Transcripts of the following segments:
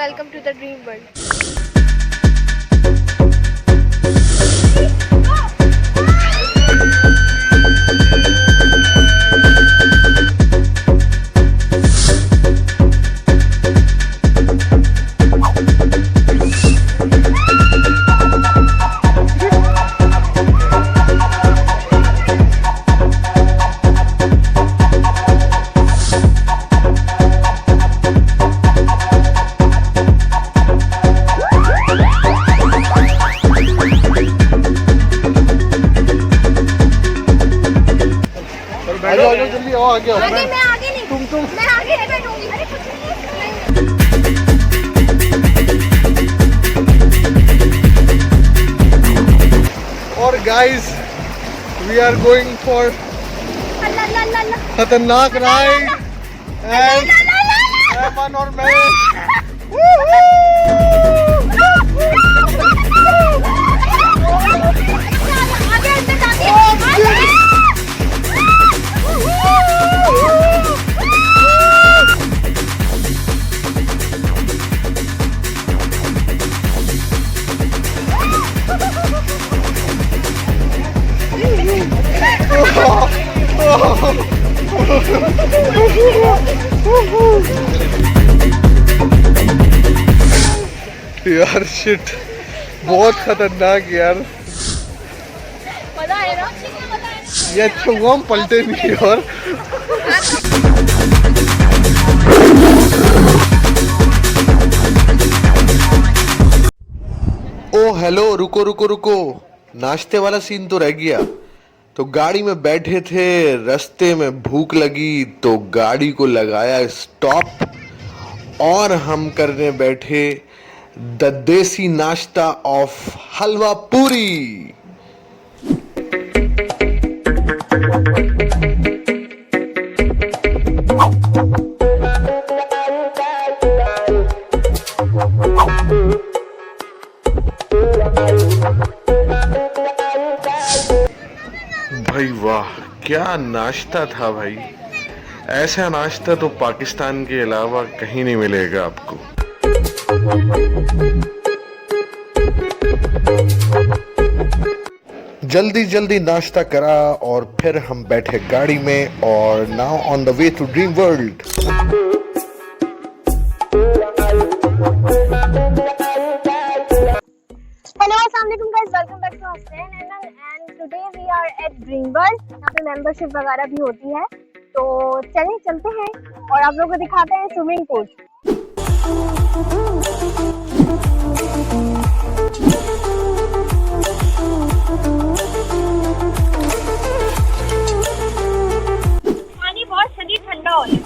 Welcome to the dream world. जल्दी आओ, आगे आओ। मैं आगे नहीं, तुम मैं आगे नहीं बैठूंगी। अरे कुछ नहीं। और guys we are going for खतरनाक राइड एंड एमन और मैं यार शिट, बहुत खतरनाक यार। मजा आया ना? ये अच्छा हुआ हम पलटे नहीं। और ओ हेलो, रुको रुको रुको, नाश्ते वाला सीन तो रह गया। तो गाड़ी में बैठे थे, रास्ते में भूख लगी तो गाड़ी को लगाया स्टॉप और हम करने बैठे द देसी नाश्ता ऑफ हलवा पूरी। भाई वाह, क्या नाश्ता था भाई। ऐसा नाश्ता तो पाकिस्तान के अलावा कहीं नहीं मिलेगा आपको। जल्दी जल्दी नाश्ता करा और फिर हम बैठे गाड़ी में और now on the way to dream world. Hello, assalamualaikum guys. Welcome back to Hussein and today we are at Dream World. यहाँ पे मेंबरशिप वगैरह भी होती है, तो चलिए चलते हैं और आप लोगों को दिखाते हैं स्विमिंग पूल। पानी बहुत शदीद ठंडा हो रहा है।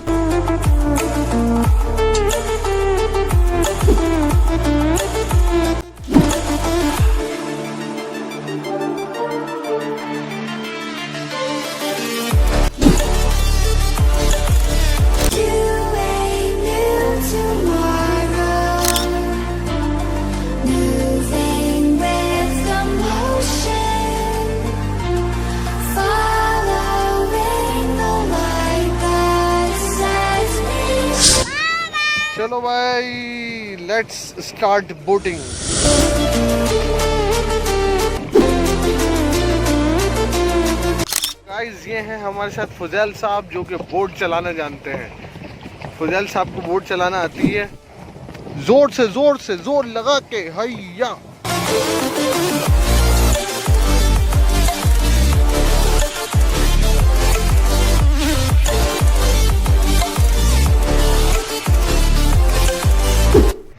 चलो भाई, लेट्स स्टार्ट बोटिंग। गाइस ये हैं हमारे साथ फुजैल साहब जो कि बोट चलाना जानते हैं। फुजैल साहब को बोट चलाना आती है। जोर से जोर लगा के हैया।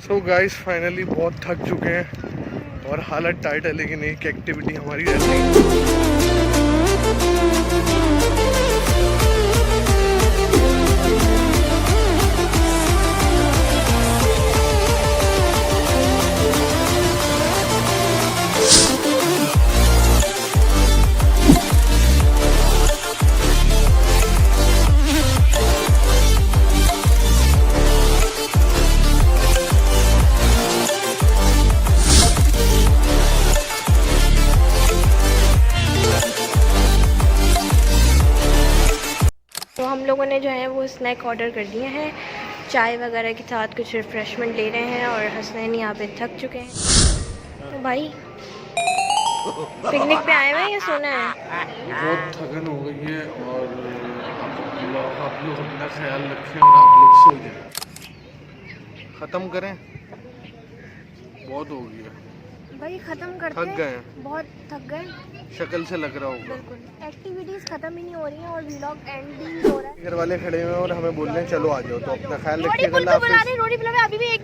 सो गाइस फाइनली बहुत थक चुके हैं और हालत टाइट है, लेकिन एक एक्टिविटी हमारी रहती है। लोगों ने जो है वो स्नैक ऑर्डर कर दिए हैं चाय वगैरह के साथ कुछ रिफ्रेशमेंट ले रहे हैं और हसनैन यहाँ पे थक चुके हैं। तो भाई पिकनिक पे आए हुए हैं या सोना है? बहुत थकन हो गई है और आप लोग अपना ख्याल रखें और आप लोग सो जाएं। ख़त्म करें, बहुत हो गया भाई, ख़त्म करते हैं। थक गए हैं, बहुत थक गए, शक्ल से लग रहा होगा। बिल्कुल। एक्टिविटीज़ ख़त्म ही नहीं हो रही हैं और व्लॉग एंड भी नहीं हो रहा है। घर वाले खड़े हुए हैं और हमें बोल रहे हैं चलो आ जाओ, तो अपना ख्याल रोटी रखिएगा। पुल पे बुला रहे हैं, रोटी पुल पे अभी भी एक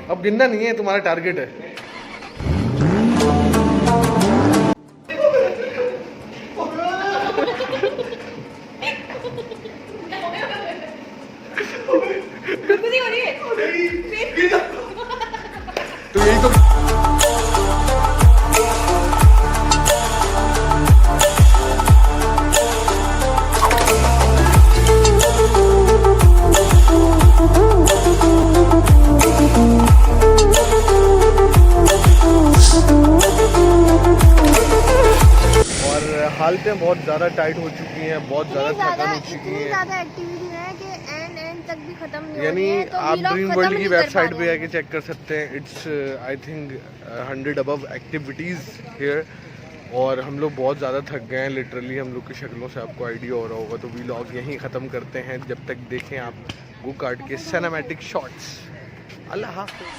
अब गिनना नहीं है, तुम्हारा टारगेट है। तो यही तो हालतें बहुत ज़्यादा टाइट हो चुकी हैं, बहुत ज़्यादा थकान हो चुकी है। ज़्यादा एक्टिविटी है कि एंड तक भी खत्म नहीं हो यानी रही है, तो आप ड्रीम वर्ल्ड की वेबसाइट पे है। आके चेक कर सकते हैं। It's I think 100 above activities here और हम लोग बहुत ज़्यादा थक गए हैं लिटरली। हम लोग की शक्लों से आपको आइडिया हो रहा होगा। तो व्लॉग यहीं ख़त्म करते हैं, जब तक देखें आप गो कार्ट के सिनेमैटिक शॉट्स। अल्लाह हाफ़िज़।